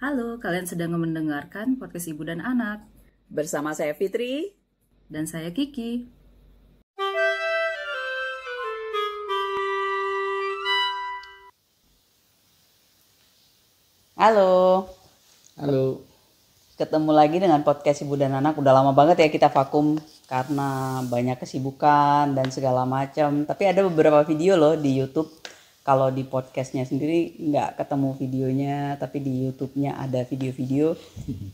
Halo, kalian sedang mendengarkan podcast Ibu dan Anak. Bersama saya Fitri. Dan saya Kiki. Halo. Halo. Ketemu lagi dengan podcast Ibu dan Anak. Udah lama banget ya kita vakum karena banyak kesibukan dan segala macam. Tapi ada beberapa video loh di YouTube. Kalau di podcastnya sendiri nggak ketemu videonya, tapi di YouTube-nya ada video-video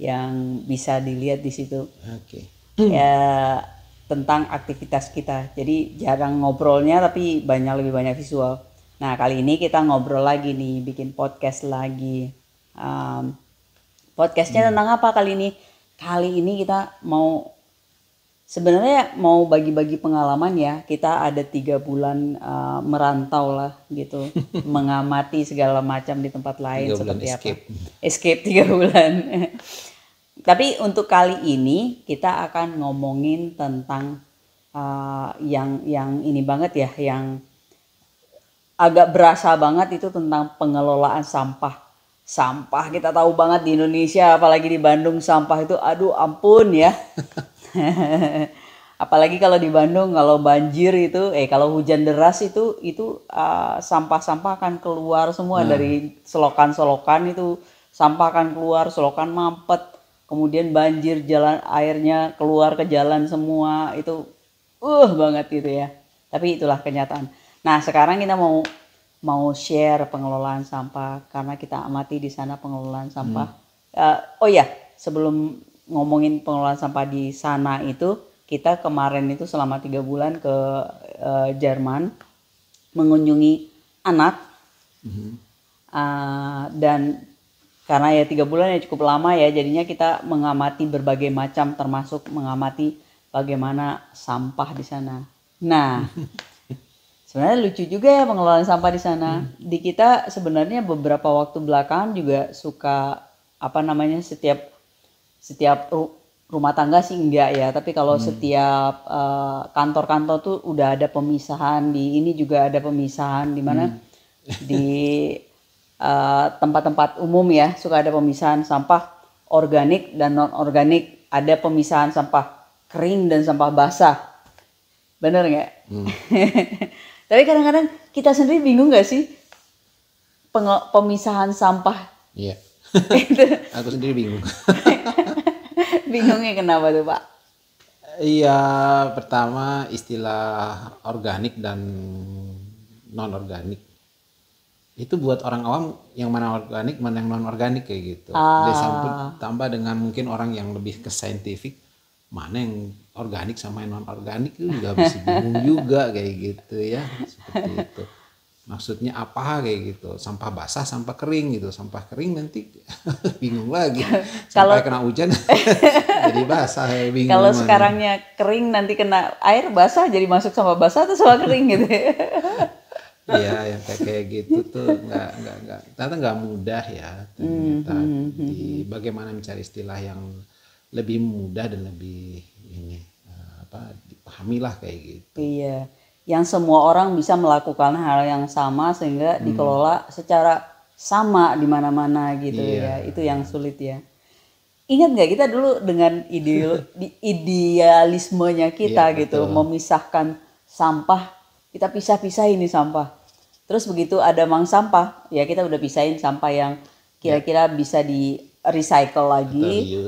yang bisa dilihat di situ. Oke. Ya, tentang aktivitas kita. Jadi jarang ngobrolnya tapi lebih banyak visual. Nah, kali ini kita ngobrol lagi nih, bikin podcast lagi. Podcastnya tentang apa kali ini? Kali ini kita sebenarnya mau bagi-bagi pengalaman ya. Kita ada 3 bulan merantau lah gitu, mengamati segala macam di tempat lain 3 bulan seperti escape. apa. Escape 3 bulan. Tapi untuk kali ini kita akan ngomongin tentang yang ini banget ya, yang agak berasa banget itu tentang pengelolaan sampah. Sampah kita tahu banget di Indonesia, apalagi di Bandung sampah itu aduh ampun ya. Apalagi kalau di Bandung kalau banjir itu kalau hujan deras itu sampah-sampah akan keluar semua dari selokan-selokan itu, sampah akan keluar, selokan mampet. Kemudian banjir, jalan airnya keluar ke jalan semua, itu banget gitu ya. Tapi itulah kenyataan. Nah, sekarang kita mau share pengelolaan sampah karena kita amati di sana pengelolaan sampah. Sebelum ngomongin pengelolaan sampah di sana itu, kita kemarin itu selama 3 bulan ke Jerman mengunjungi anak. Dan karena ya 3 bulan ya cukup lama ya, jadinya kita mengamati berbagai macam, termasuk mengamati bagaimana sampah di sana. Nah, sebenarnya lucu juga ya pengelolaan sampah di sana. Di kita sebenarnya beberapa waktu belakangan juga suka setiap rumah tangga sih enggak ya, tapi kalau setiap kantor-kantor tuh udah ada pemisahan. Di ini juga ada pemisahan di mana di tempat-tempat umum ya suka ada pemisahan sampah organik dan non organik, ada pemisahan sampah kering dan sampah basah, bener nggak? Tapi kadang-kadang kita sendiri bingung nggak sih pemisahan sampah? Iya. Aku sendiri bingung. Bingungnya kenapa tuh Pak? Iya, pertama istilah organik dan non organik itu buat orang awam yang mana organik mana yang non organik kayak gitu. Tambah dengan mungkin orang yang lebih ke saintifik, mana yang organik sama yang non organik itu juga bisa bingung juga kayak gitu ya, seperti itu. Maksudnya apa kayak gitu, sampah basah sampah kering gitu, sampah kering nanti bingung lagi sampai kena hujan jadi basah, bingung. Kalau sekarangnya kering nanti kena air basah jadi masuk sampah basah atau sampah kering gitu. Iya, yang kayak gitu tuh ternyata nggak mudah ya. Ternyata bagaimana mencari istilah yang lebih mudah dan lebih dipahami lah kayak gitu. Iya, yang semua orang bisa melakukan hal yang sama sehingga dikelola secara sama di mana-mana gitu ya. Itu yang sulit ya. Ingat nggak kita dulu dengan idealismenya kita gitu, memisahkan sampah, kita pisah-pisahin nih sampah. Terus begitu ada bank sampah, ya kita udah pisahin sampah yang kira-kira bisa di recycle lagi,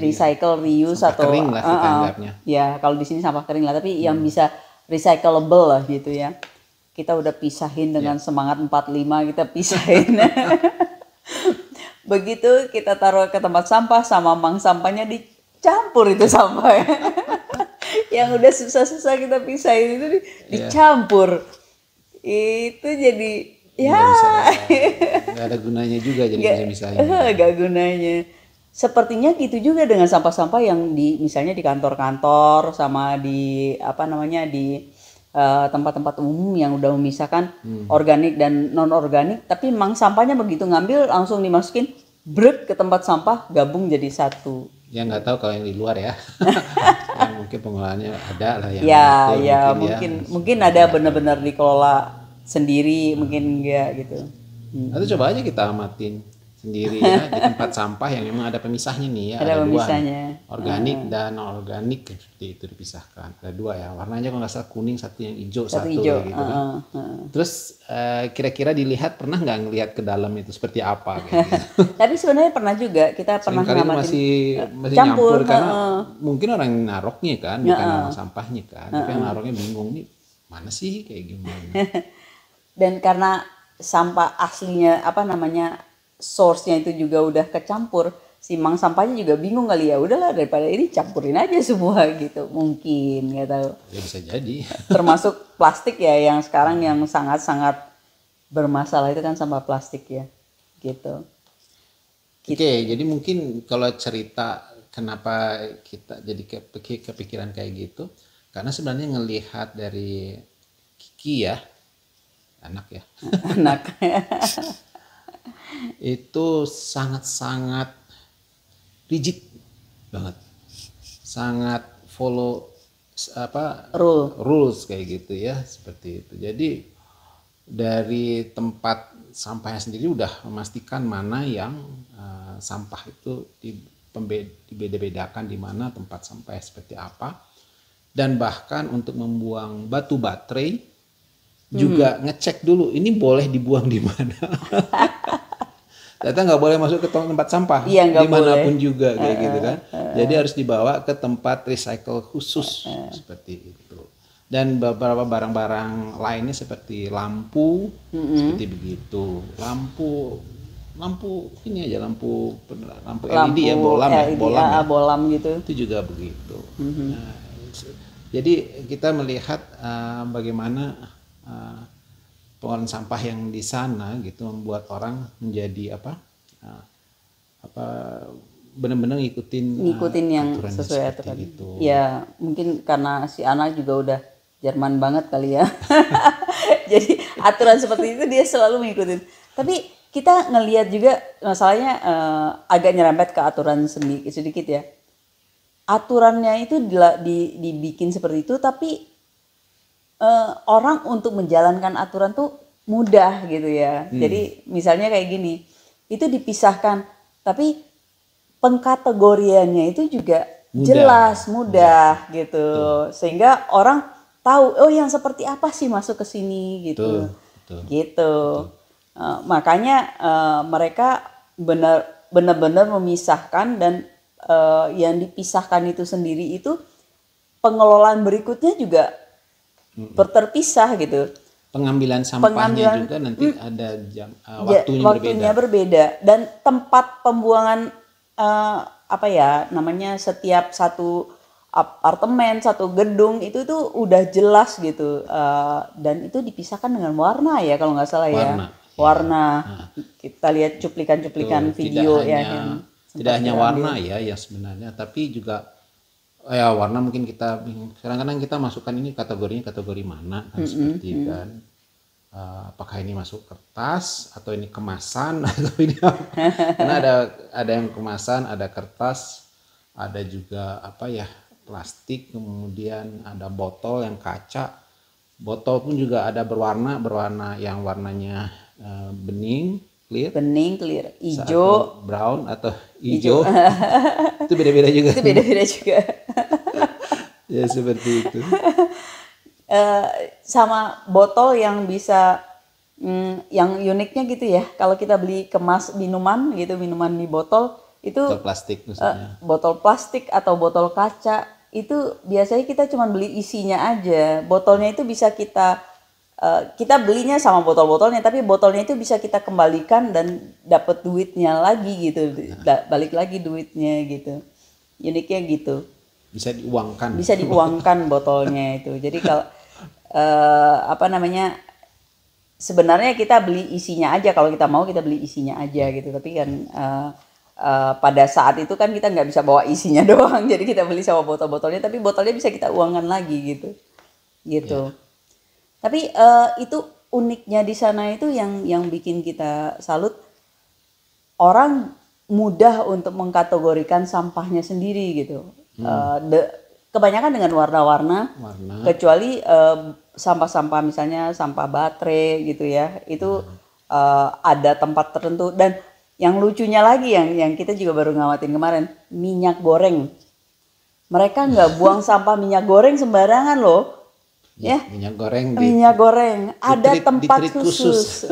recycle, reuse sampah atau kering lah kita anggapnya. Ya kalau di sini sampah kering lah, tapi yang bisa recyclable lah gitu ya. Kita udah pisahin dengan semangat 45, kita pisahin. Begitu kita taruh ke tempat sampah sama bank sampahnya dicampur itu sampah ya. Yang udah susah-susah kita pisahin itu dicampur. Itu jadi nggak ada gunanya juga, jadi misalnya nggak gunanya. Sepertinya gitu juga dengan sampah-sampah yang misalnya di kantor-kantor sama di di tempat-tempat umum yang udah memisahkan organik dan non organik, tapi memang sampahnya begitu ngambil langsung dimasukin ke tempat sampah, gabung jadi satu. Ya nggak tahu kalau yang di luar ya. Yang mungkin pengelolaannya ada lah yang mungkin ada benar-benar dikelola sendiri, mungkin enggak gitu. Atau coba aja kita amatin sendiri ya di tempat sampah yang memang ada pemisahnya nih ya, Ada ada dua nih, pemisahnya. organik dan non organik seperti itu dipisahkan. Ada dua ya, warnanya kalau nggak salah kuning, satu yang hijau, Satu satu hijau. kayak gitu kan. Terus kira-kira dilihat pernah nggak ngelihat ke dalam itu seperti apa kayak gitu. Tapi sebenarnya pernah juga kita pernah Seringkali ngamatin masih campur, nyampur karena mungkin orang naroknya kan, bukan orang sampahnya kan. Tapi yang naroknya bingung nih mana sih kayak gimana. dan karena sampah aslinya apa namanya source-nya itu juga udah kecampur, si mang sampahnya juga bingung kali ya, udahlah daripada ini campurin aja semua gitu, mungkin nggak tahu. Ya bisa jadi. Termasuk plastik ya yang sekarang yang sangat-sangat bermasalah itu kan sampah plastik ya gitu. Oke, jadi mungkin kalau cerita kenapa kita jadi kepikiran kayak gitu, karena sebenarnya ngelihat dari Kiki ya, anak ya, Anak itu sangat-sangat rigid banget, sangat follow rules kayak gitu ya, seperti itu. Jadi dari tempat sampahnya sendiri udah memastikan mana yang sampah itu dibeda-bedakan di mana tempat sampah seperti apa, dan bahkan untuk membuang batu baterai juga ngecek dulu ini boleh dibuang di mana. Ternyata nggak boleh masuk ke tempat sampah dimanapun juga kayak gitu kan. Jadi harus dibawa ke tempat recycle khusus seperti itu. Dan beberapa barang-barang lainnya seperti lampu seperti begitu. Lampu ini aja lampu LED ya, bolam ya, bolam gitu. Itu juga begitu. Nah, jadi kita melihat bagaimana pengolahan sampah yang di sana gitu membuat orang menjadi benar-benar ngikutin yang sesuai aturan itu. Ya mungkin karena si anak juga udah Jerman banget kali ya. Jadi aturan seperti itu dia selalu mengikutin. Tapi kita ngelihat juga masalahnya agak nyerempet ke aturan sedikit ya. Aturannya itu dibikin seperti itu, tapi orang untuk menjalankan aturan tuh mudah gitu ya. Jadi misalnya kayak gini, itu dipisahkan, tapi pengkategoriannya itu juga mudah gitu. Sehingga orang tahu, oh yang seperti apa sih masuk ke sini gitu. Gitu. Makanya mereka benar-benar memisahkan, dan yang dipisahkan itu sendiri itu pengelolaan berikutnya juga terpisah gitu. Pengambilan sampahnya juga nanti ada waktunya berbeda, dan tempat pembuangan setiap satu apartemen, satu gedung itu tuh udah jelas gitu, dan itu dipisahkan dengan warna ya kalau nggak salah warna. Kita lihat cuplikan video tidak hanya warna ya yang sebenarnya, tapi juga ya warna mungkin kita kadang-kadang kita masukkan ini kategori mana kan, seperti kan apakah ini masuk kertas atau ini kemasan atau ini karena ada yang kemasan, ada kertas, ada juga plastik, kemudian ada botol yang kaca. Botol pun juga ada berwarna yang warnanya bening clear, hijau, brown atau hijau. Itu beda-beda juga. Ya seperti itu. Sama botol yang bisa yang uniknya gitu ya. Kalau kita beli kemas minuman di botol itu botol plastik maksudnya. Botol plastik atau botol kaca itu biasanya kita cuma beli isinya aja. Botolnya itu bisa kita belinya sama botol-botolnya, tapi botolnya itu bisa kita kembalikan dan dapat duitnya lagi gitu, balik lagi duitnya gitu. Uniknya gitu. Bisa diuangkan. Bisa diuangkan botolnya itu. Jadi kalau sebenarnya kita beli isinya aja, kalau kita mau kita beli isinya aja gitu. Tapi kan pada saat itu kan kita nggak bisa bawa isinya doang, jadi kita beli sama botol-botolnya, tapi botolnya bisa kita uangkan lagi gitu. Yeah. Tapi itu uniknya di sana itu yang bikin kita salut, orang mudah untuk mengkategorikan sampahnya sendiri gitu. Kebanyakan dengan warna-warna, kecuali sampah-sampah misalnya sampah baterai gitu ya, itu ada tempat tertentu, dan Yang lucunya lagi yang kita juga baru ngawatin kemarin, minyak goreng. Mereka nggak buang sampah minyak goreng sembarangan loh. Ya, minyak goreng minyak goreng ada tempat ditreat khusus.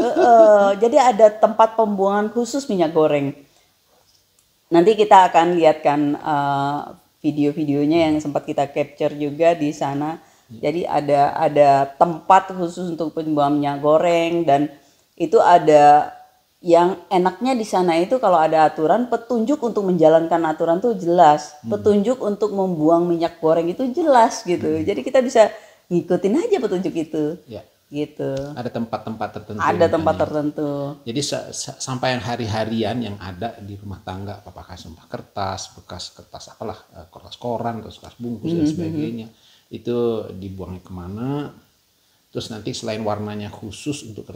Jadi ada tempat pembuangan khusus minyak goreng. Nanti kita akan lihatkan video-videonya yang sempat kita capture juga di sana. Jadi ada tempat khusus untuk pembuangan minyak goreng, dan itu ada yang enaknya di sana itu kalau ada aturan, petunjuk untuk menjalankan aturan tuh jelas. Petunjuk untuk membuang minyak goreng itu jelas gitu. Jadi kita bisa ngikutin aja petunjuk itu. Ya. Gitu. Ada tempat-tempat tertentu. Ada tempat tertentu. Jadi sampai yang hari-harian yang ada di rumah tangga, apakah sampah kertas, bekas kertas apalah, kertas koran, kertas bungkus dan sebagainya, itu dibuangnya kemana? Terus nanti selain warnanya khusus untuk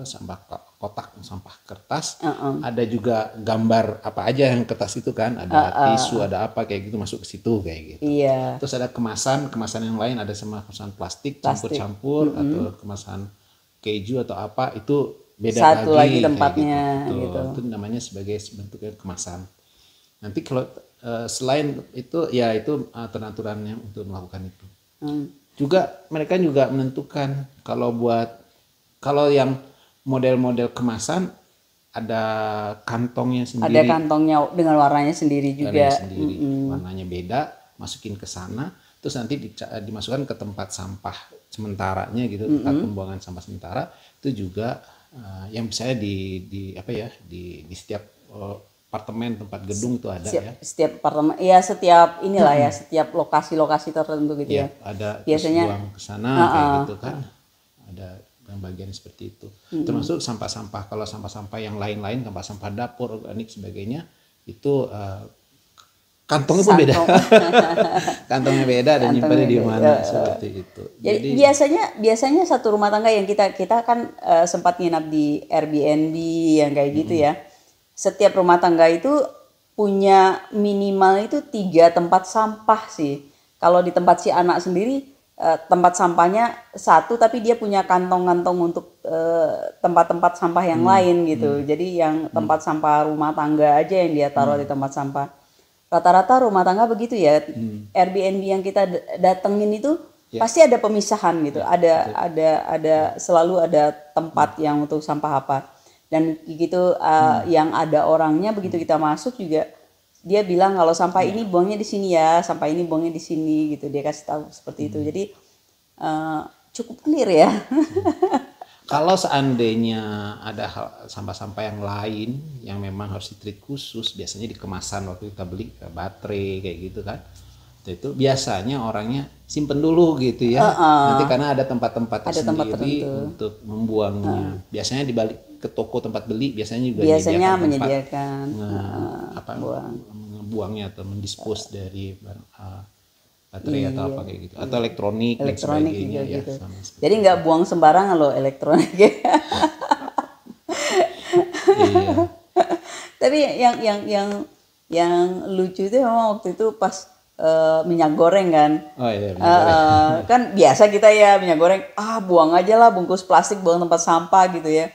sampah kotak sampah kertas, ada juga gambar apa aja yang kertas itu kan, ada tisu, ada apa kayak gitu masuk ke situ kayak gitu. Iya. Terus ada kemasan yang lain, ada sama kemasan plastik. Campur-campur atau kemasan keju atau apa, itu beda satu lagi tempatnya gitu. Itu namanya sebagai bentuknya kemasan. Nanti kalau selain itu ya itu aturan-aturannya untuk melakukan itu. Juga mereka juga menentukan kalau yang model-model kemasan ada kantongnya sendiri. Ada kantongnya dengan warnanya sendiri juga. Warnanya beda, masukin ke sana, terus nanti dimasukkan ke tempat sampah sementaranya gitu, tempat pembuangan sampah sementara. Itu juga yang misalnya di setiap apartemen, tempat gedung itu ada Setiap apartemen, ya setiap inilah ya, setiap lokasi-lokasi tertentu gitu ya. Ada biasanya buang ke sana kayak gitu kan. Ada bagian seperti itu. Termasuk sampah-sampah, kalau sampah-sampah yang lain-lain, sampah dapur, organik sebagainya, itu kantongnya pun beda. Kantongnya beda dan nyimpannya di mana seperti itu. Jadi biasanya satu rumah tangga yang kita kan sempat nginap di Airbnb yang kayak gitu ya. Setiap rumah tangga itu punya minimal itu 3 tempat sampah sih. Kalau di tempat si anak sendiri tempat sampahnya 1, tapi dia punya kantong-kantong untuk tempat-tempat sampah yang lain gitu. Jadi yang tempat sampah rumah tangga aja yang dia taruh di tempat sampah. Rata-rata rumah tangga begitu ya. Airbnb yang kita datengin itu pasti ada pemisahan gitu. Ada selalu ada tempat yang untuk sampah apa. Dan gitu yang ada orangnya, begitu kita masuk juga dia bilang kalau sampah ini buangnya di sini ya, sampah ini buangnya di sini gitu. Dia kasih tahu seperti itu. Jadi cukup clear ya. Kalau seandainya ada sampah-sampah yang lain yang memang harus ditreat khusus, biasanya di kemasan waktu kita beli baterai kayak gitu kan. Itu biasanya orangnya simpen dulu gitu ya. Nanti karena ada tempat-tempat tersendiri untuk membuangnya. Biasanya di balik ke toko tempat beli biasanya juga menyediakan buangnya atau mendispose dari baterai atau apa kayak gitu, atau elektronik dan juga sebagainya ya, gitu. Jadi nggak buang sembarangan loh elektronik. Iya. Tapi yang lucu itu memang waktu itu pas minyak goreng kan. Oh iya, minyak goreng. Kan biasa kita ya minyak goreng, buang aja lah bungkus plastik, buang tempat sampah gitu ya.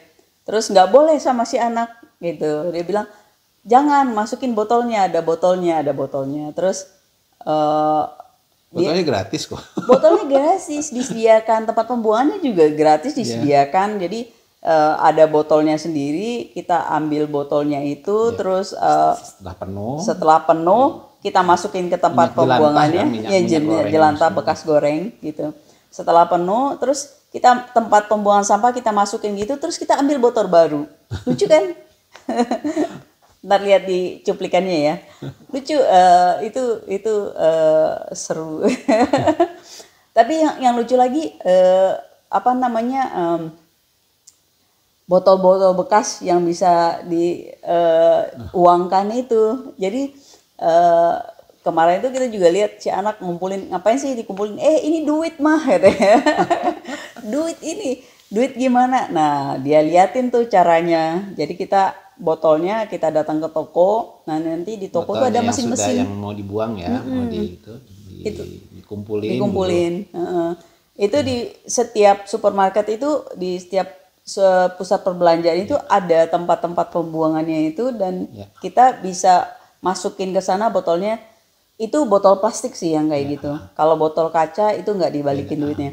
Terus nggak boleh sama si anak gitu. Dia bilang jangan, masukin botolnya, ada botolnya. Terus botolnya gratis kok. Botolnya gratis disediakan, tempat pembuangannya juga gratis disediakan. Jadi ada botolnya sendiri, kita ambil botolnya itu, terus setelah penuh kita masukin ke tempat pembuangannya, jelantah bekas goreng gitu. Setelah penuh, terus kita tempat pembuangan sampah kita masukin gitu, terus kita ambil botol baru. Lucu kan? Ntar lihat di cuplikannya ya. Lucu, itu seru. Tapi yang lucu lagi botol-botol bekas yang bisa diuangkan itu. Jadi kemarin itu kita juga lihat si anak ngumpulin, ngapain sih dikumpulin? Ini duit mah katanya. duit gimana? Nah, dia liatin tuh caranya. Jadi botolnya kita datang ke toko. Nah, nanti di toko tuh ada mesin-mesin yang mau dibuang ya, mau dikumpulin. Itu di setiap supermarket itu, di setiap pusat perbelanjaan itu ada tempat-tempat pembuangannya itu, dan Ya. kita bisa masukin ke sana botolnya. Itu botol plastik sih yang kayak gitu. Kalau botol kaca itu nggak dibalikin duitnya.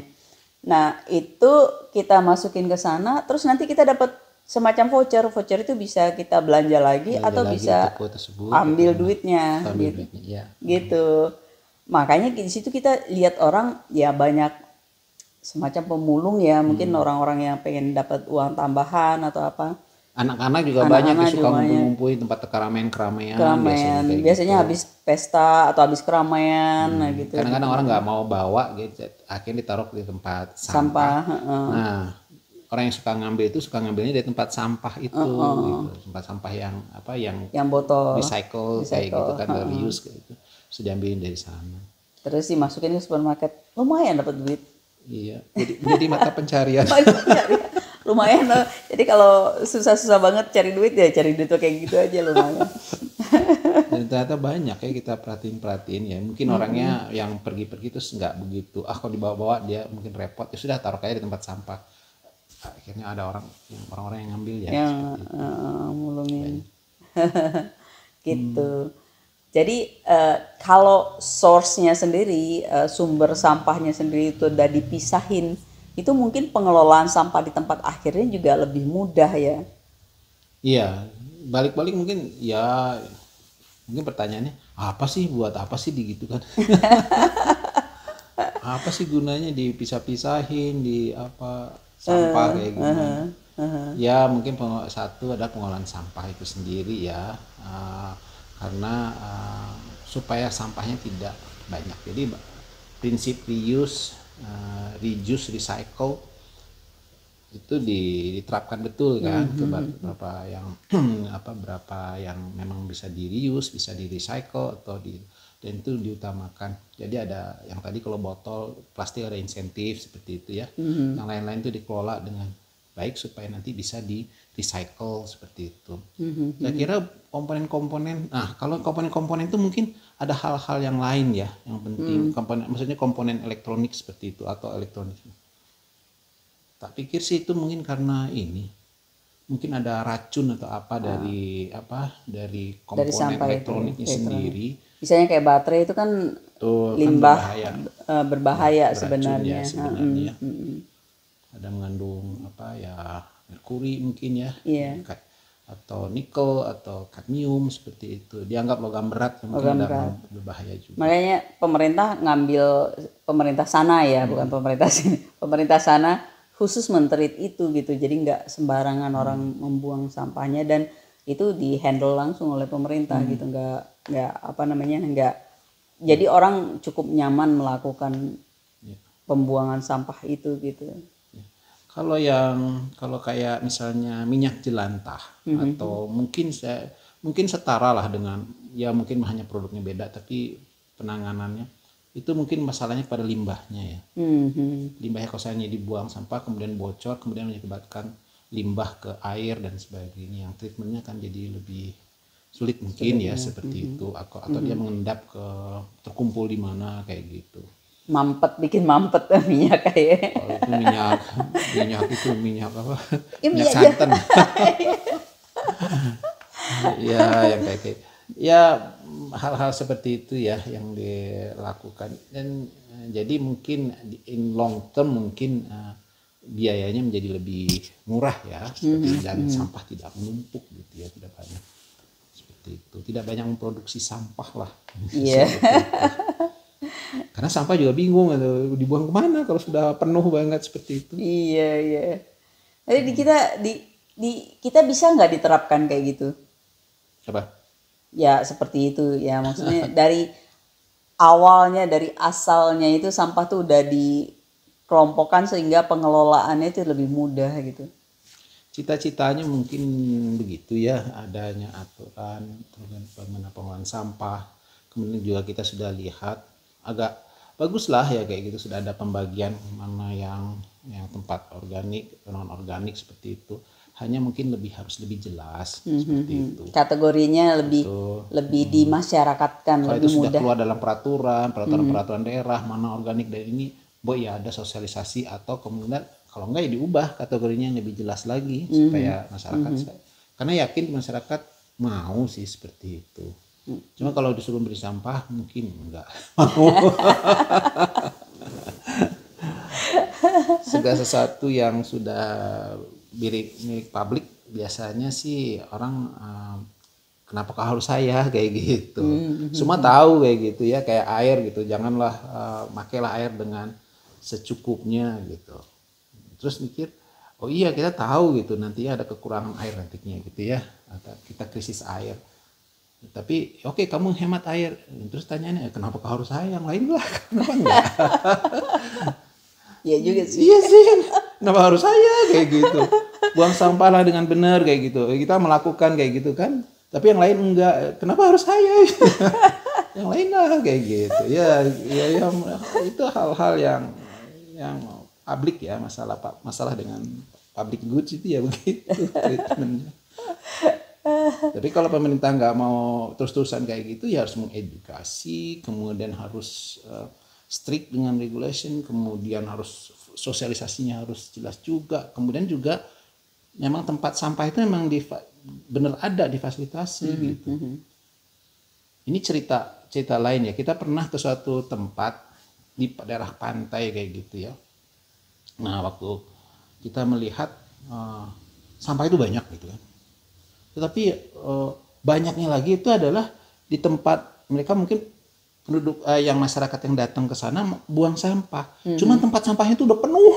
Nah itu kita masukin ke sana, terus nanti kita dapat semacam voucher. Voucher itu bisa kita belanja lagi Belanja atau lagi bisa di toko tersebut, ambil atau duitnya ambil gitu. duitnya, ya. Gitu. Makanya di situ kita lihat orang ya banyak semacam pemulung ya, mungkin orang-orang yang pengen dapat uang tambahan atau apa. Anak-anak juga banyak yang Anak-anak suka juga banyak. ngumpul-ngumpulin tempat keramaian Keramaian kayak biasanya gitu. habis pesta atau habis keramaian nah gitu. Kadang-kadang orang nggak mau bawa gitu, akhirnya ditaruh di tempat Sampah, sampah. heeh. Nah, orang yang suka ngambil itu suka ngambilnya dari tempat sampah itu, gitu. Tempat sampah yang apa, yang Yang botol recycle kayak gitu kan, reuse kayak gitu. Sudah diambilin dari sana. terus dimasukin ke supermarket, lumayan dapat duit. Iya, jadi mata pencarian. Lumayan loh. Jadi kalau susah-susah banget cari duit ya cari duit tuh kayak gitu aja lumayan. Dan ternyata banyak ya kita perhatiin ya. Mungkin orangnya yang pergi-pergi terus nggak begitu. Ah, kalau dibawa-bawa dia mungkin repot. Ya sudah, taruh kayak di tempat sampah. Akhirnya ada orang-orang yang ngambil ya. Yang seperti itu. mulungin. Gitu. Jadi kalau source-nya sendiri, sumber sampahnya sendiri itu udah dipisahin, itu mungkin pengelolaan sampah di tempat akhirnya juga lebih mudah ya. Iya, balik-balik mungkin ya, mungkin pertanyaannya apa sih, buat apa sih gitu kan? Apa sih gunanya dipisah-pisahin di apa sampah kayak gimana? Ya mungkin satu adalah pengolahan sampah itu sendiri ya, karena supaya sampahnya tidak banyak. Jadi prinsip reuse, reduce, recycle itu diterapkan betul kan ke beberapa yang berapa yang memang bisa di reuse, bisa di recycle dan itu diutamakan. Jadi ada yang tadi kalau botol plastik ada insentif seperti itu ya. Yang lain-lain itu dikelola dengan baik supaya nanti bisa di recycle seperti itu. Saya kira komponen-komponen, kalau komponen-komponen itu mungkin ada hal-hal yang lain ya yang penting. Maksudnya komponen elektronik seperti itu atau elektronik. Tak pikir sih itu mungkin karena ini, mungkin ada racun atau apa dari komponen sampah elektroniknya sendiri. Misalnya kayak baterai itu kan Tuh, limbah kan berbahaya beracun sebenarnya. ya sebenarnya. Ada mengandung merkuri mungkin ya. Iya. Atau nikel atau kadmium seperti itu. Dianggap logam berat yang mungkin ada berbahaya juga. Makanya pemerintah sana ya, bukan pemerintah sini. Pemerintah sana khusus mentreat itu gitu. Jadi nggak sembarangan orang membuang sampahnya, dan itu dihandle langsung oleh pemerintah gitu. Nggak jadi orang cukup nyaman melakukan pembuangan sampah itu gitu. Kalau kayak misalnya minyak jelantah atau mungkin setara lah dengan, ya mungkin hanya produknya beda tapi penanganannya itu mungkin masalahnya pada limbahnya ya. Limbahnya kalau misalnya dibuang sampah kemudian bocor, kemudian menyebabkan limbah ke air dan sebagainya, yang treatmentnya kan jadi lebih sulit mungkin ya seperti itu, atau dia mengendap terkumpul di mana kayak gitu. Bikin mampet minyak kayak. Kalau itu minyak apa? Ya, minyak santan. Ya, yang kayak ya hal-hal seperti itu ya yang dilakukan, dan jadi mungkin in long term mungkin biayanya menjadi lebih murah ya, dan sampah tidak menumpuk gitu ya, tidak banyak seperti itu, tidak banyak memproduksi sampah lah. Iya. Karena sampah juga bingung dibuang kemana kalau sudah penuh banget seperti itu. Iya. Jadi kita bisa nggak diterapkan kayak gitu? Apa? Ya seperti itu ya, maksudnya dari awalnya, dari asalnya itu sampah tuh udah dikelompokkan sehingga pengelolaannya itu lebih mudah gitu. Cita-citanya mungkin begitu ya, adanya aturan pengelolaan sampah. Kemudian juga kita sudah lihat agak bagus lah ya kayak gitu, sudah ada pembagian mana yang tempat organik, non organik seperti itu. Hanya mungkin harus lebih jelas seperti itu. Kategorinya lebih dimasyarakatkan, kalau lebih itu mudah. Sudah keluar dalam peraturan daerah mana organik dan ini, ya ada sosialisasi, atau kemudian kalau enggak ya diubah kategorinya yang lebih jelas lagi supaya masyarakat, karena yakin masyarakat mau sih seperti itu. Cuma kalau disuruh beri sampah mungkin enggak mau. Segala sesuatu yang sudah milik publik biasanya sih orang kenapa harus saya kayak gitu. Semua tahu kayak gitu ya, kayak air gitu, janganlah makailah air dengan secukupnya gitu. Terus mikir, oh iya kita tahu gitu nanti ada kekurangan air nantinya gitu ya, atau kita krisis air. Tapi oke, kamu hemat air. Terus tanyanya kenapa harus saya, yang lain lah kenapa enggak? Iya juga sih. Iya sih, kenapa harus saya kayak gitu? Buang sampah lah dengan benar kayak gitu. Kita melakukan kayak gitu kan. Tapi yang lain enggak. Kenapa harus saya? Yang lain lah kayak gitu. Ya, itu hal-hal yang publik ya, masalah dengan public goods itu ya begitu treatmentnya. Tapi kalau pemerintah nggak mau terus-terusan kayak gitu, ya harus mengedukasi, kemudian harus strict dengan regulation, kemudian harus sosialisasinya harus jelas juga, kemudian juga memang tempat sampah itu memang benar ada difasilitasi gitu. Ini cerita lain ya, kita pernah ke suatu tempat di daerah pantai kayak gitu ya. Nah waktu kita melihat sampah itu banyak gitu kan, tetapi banyaknya lagi itu adalah di tempat mereka mungkin penduduk yang masyarakat yang datang ke sana buang sampah. Cuman tempat sampahnya itu udah penuh.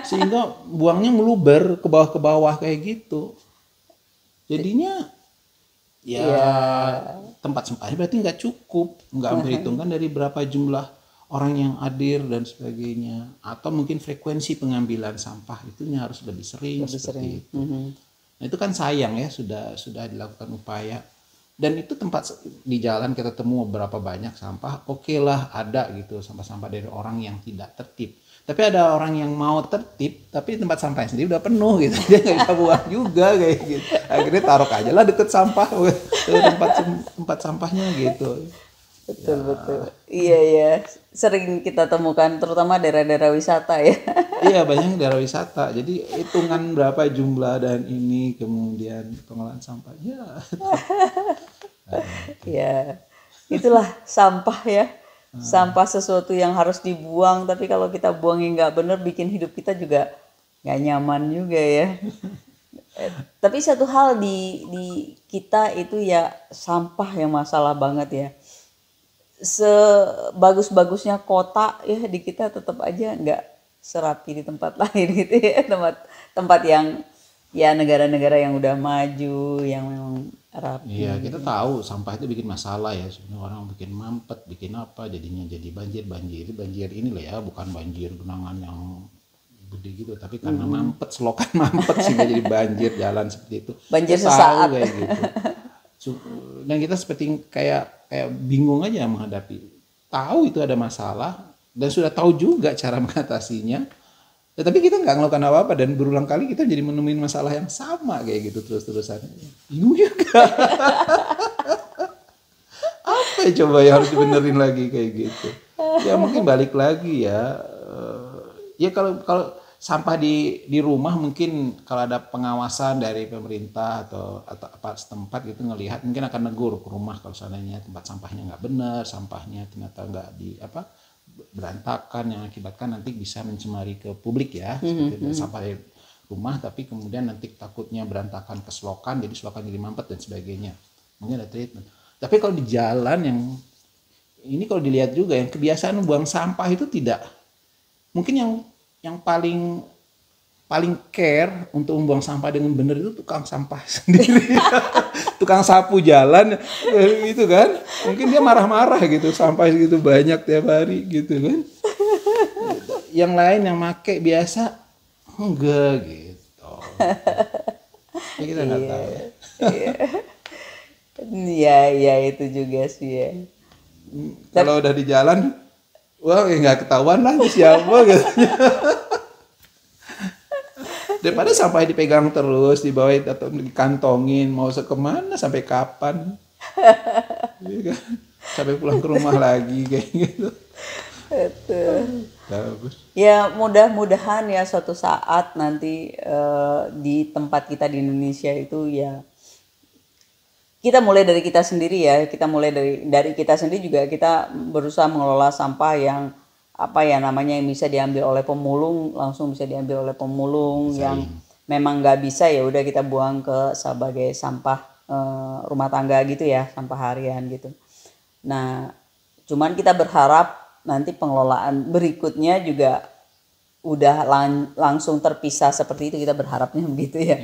Sehingga buangnya meluber ke bawah kayak gitu. Jadinya ya tempat sampahnya berarti nggak cukup, nggak memperhitungkan dari berapa jumlah orang yang hadir dan sebagainya, atau mungkin frekuensi pengambilan sampah itunya harus lebih sering seperti itu. Nah itu kan sayang ya, sudah dilakukan upaya. Dan itu tempat di jalan kita temu berapa banyak sampah, oke lah ada gitu sampah-sampah dari orang yang tidak tertib. Tapi ada orang yang mau tertib, tapi tempat sampahnya sendiri udah penuh gitu, dia nggak bisa buang juga kayak gitu. Akhirnya taruh aja lah deket sampah, tempat sampahnya gitu. Betul. Iya. Sering kita temukan terutama daerah-daerah wisata ya. Iya, banyak daerah wisata. Jadi hitungan berapa jumlah dan ini kemudian pengolahan sampahnya. Ya, itulah sampah ya. Sampah sesuatu yang harus dibuang, tapi kalau kita buangnya nggak benar bikin hidup kita juga nggak nyaman juga ya. Tapi satu hal di kita itu ya sampah yang masalah banget ya. Sebagus-bagusnya kota ya di kita tetap aja nggak serapi di tempat lain gitu ya, tempat yang ya negara-negara yang udah maju yang memang rapi. Iya, kita tahu sampah itu bikin masalah ya, sebenarnya orang bikin mampet, bikin apa, jadinya jadi banjir ini lah ya, bukan banjir genangan yang gede gitu, tapi karena mampet, selokan mampet sehingga jadi banjir jalan seperti itu. Banjir kita sesaat tahu kayak gitu. Dan kita seperti kayak bingung aja menghadapi, tahu itu ada masalah dan sudah tahu juga cara mengatasinya, tetapi kita nggak melakukan apa-apa dan berulang kali kita jadi menemuin masalah yang sama kayak gitu terus-terusan. Bingung juga. Apa ya coba yang harus dibenerin lagi kayak gitu? Ya mungkin balik lagi ya. Ya kalau sampah di rumah mungkin kalau ada pengawasan dari pemerintah atau apa setempat gitu ngelihat mungkin akan negur ke rumah kalau seandainya tempat sampahnya nggak benar, sampahnya ternyata nggak berantakan yang akibatkan nanti bisa mencemari ke publik ya, seperti sampah dari rumah tapi kemudian nanti takutnya berantakan ke selokan, jadi selokan jadi mampet dan sebagainya, mungkin ada treatment. Tapi kalau di jalan yang ini kalau dilihat juga yang kebiasaan buang sampah itu tidak, mungkin yang paling care untuk membuang sampah dengan benar itu tukang sampah sendiri. Tukang sapu jalan gitu kan. Mungkin dia marah-marah gitu, sampah segitu banyak tiap hari gitu kan. Yang lain yang make biasa enggak gitu. Ya kita nggak tahu. Iya itu juga sih ya. Kalau udah di jalan, wah ya nggak ketahuan lah siapa gitu. Daripada sampah dipegang terus, dibawa atau dikantongin, mau kemana, sampai kapan? Sampai pulang ke rumah lagi kayak gitu. Bagus. Ya mudah-mudahan ya suatu saat nanti di tempat kita di Indonesia itu ya kita mulai dari kita sendiri ya, kita mulai dari kita sendiri juga kita berusaha mengelola sampah yang apa ya namanya yang bisa diambil oleh pemulung langsung bisa diambil oleh pemulung, yang memang nggak bisa ya udah kita buang ke sebagai sampah rumah tangga gitu ya, sampah harian gitu. Nah, cuman kita berharap nanti pengelolaan berikutnya juga udah langsung terpisah seperti itu, kita berharapnya begitu ya.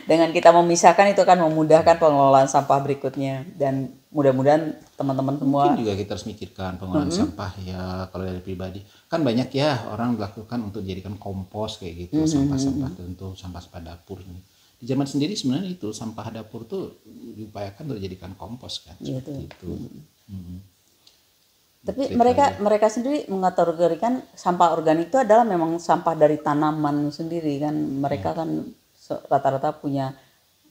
Dengan kita memisahkan itu akan memudahkan pengelolaan sampah berikutnya, dan mudah-mudahan teman-teman semua Mungkin juga kita harus mikirkan pengelolaan sampah ya. Kalau dari pribadi kan banyak ya orang melakukan untuk jadikan kompos kayak gitu, sampah-sampah tentu, sampah-sampah dapur. Di zaman sendiri sebenarnya itu sampah dapur tuh diupayakan untuk dijadikan kompos kan, seperti itu. Tapi mereka sendiri mengategorikan sampah organik itu adalah memang sampah dari tanaman sendiri kan. Mereka kan rata-rata punya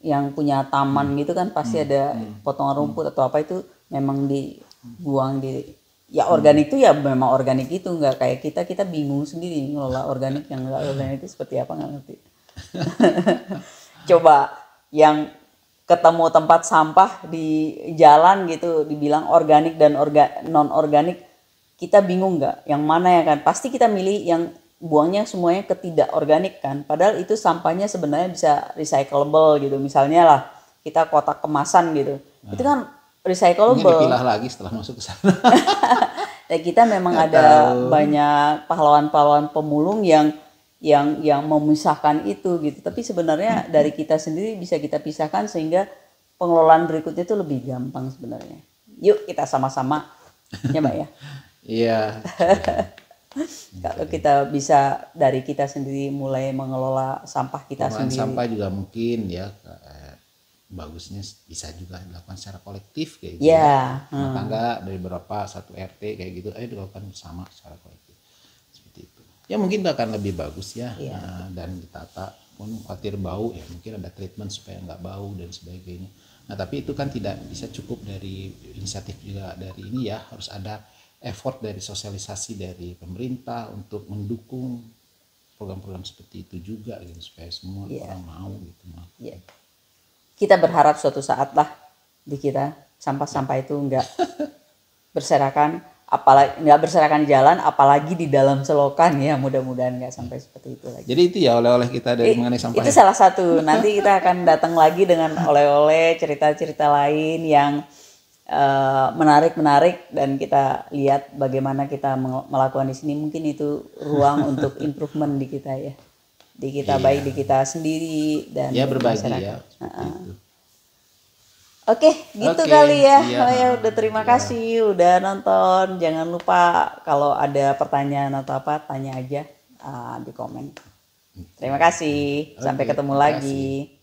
yang punya taman gitu kan, pasti ada potongan rumput atau apa itu memang dibuang di ya organik itu ya memang organik itu, nggak kayak kita bingung sendiri ngelola organik yang nggak organik itu seperti apa, nggak ngerti. Coba yang ketemu tempat sampah di jalan gitu dibilang organik dan non organik, kita bingung nggak yang mana ya kan, pasti kita milih yang buangnya semuanya ke tidak organik kan, padahal itu sampahnya sebenarnya bisa recyclable gitu. Misalnya lah kita kotak kemasan gitu, itu kan recyclable. Mungkin dipilah lagi setelah masuk ke sana. Ya kita memang ada banyak pahlawan-pahlawan pemulung yang memisahkan itu gitu. Tapi sebenarnya dari kita sendiri bisa kita pisahkan sehingga pengelolaan berikutnya itu lebih gampang sebenarnya. Yuk kita sama-sama ya Mbak ya. Iya. Kalau kita bisa dari kita sendiri mulai mengelola sampah kita Pengelolaan sendiri. sampah juga mungkin ya bagusnya bisa juga dilakukan secara kolektif kayak gitu. Ya. Rumah tangga dari beberapa satu RT kayak gitu, ayo dilakukan bersama secara kolektif. Seperti itu. Ya mungkin itu akan lebih bagus ya. Dan ditata pun khawatir bau ya mungkin ada treatment supaya nggak bau dan sebagainya. Nah tapi itu kan tidak bisa cukup dari inisiatif juga dari ini ya, harus ada effort dari sosialisasi dari pemerintah untuk mendukung program-program seperti itu juga gitu supaya semua orang mau gitu. Ya. Kita berharap suatu saat lah di kita sampah-sampah itu nggak berserakan, apalagi nggak berserakan di jalan, apalagi di dalam selokan ya, mudah-mudahan nggak sampai seperti itu lagi. Jadi itu ya oleh-oleh kita dari mengenai sampah. Itu salah satu. Nanti kita akan datang lagi dengan oleh-oleh cerita-cerita lain yang menarik dan kita lihat bagaimana kita melakukan di sini. Mungkin itu ruang untuk improvement di kita ya, di kita baik di kita sendiri dan ya berbagi masyarakat. ya. Oke, gitu kali ya. Oh ya udah, terima kasih udah nonton. Jangan lupa kalau ada pertanyaan atau apa tanya aja di komen. Terima kasih. Sampai ketemu lagi.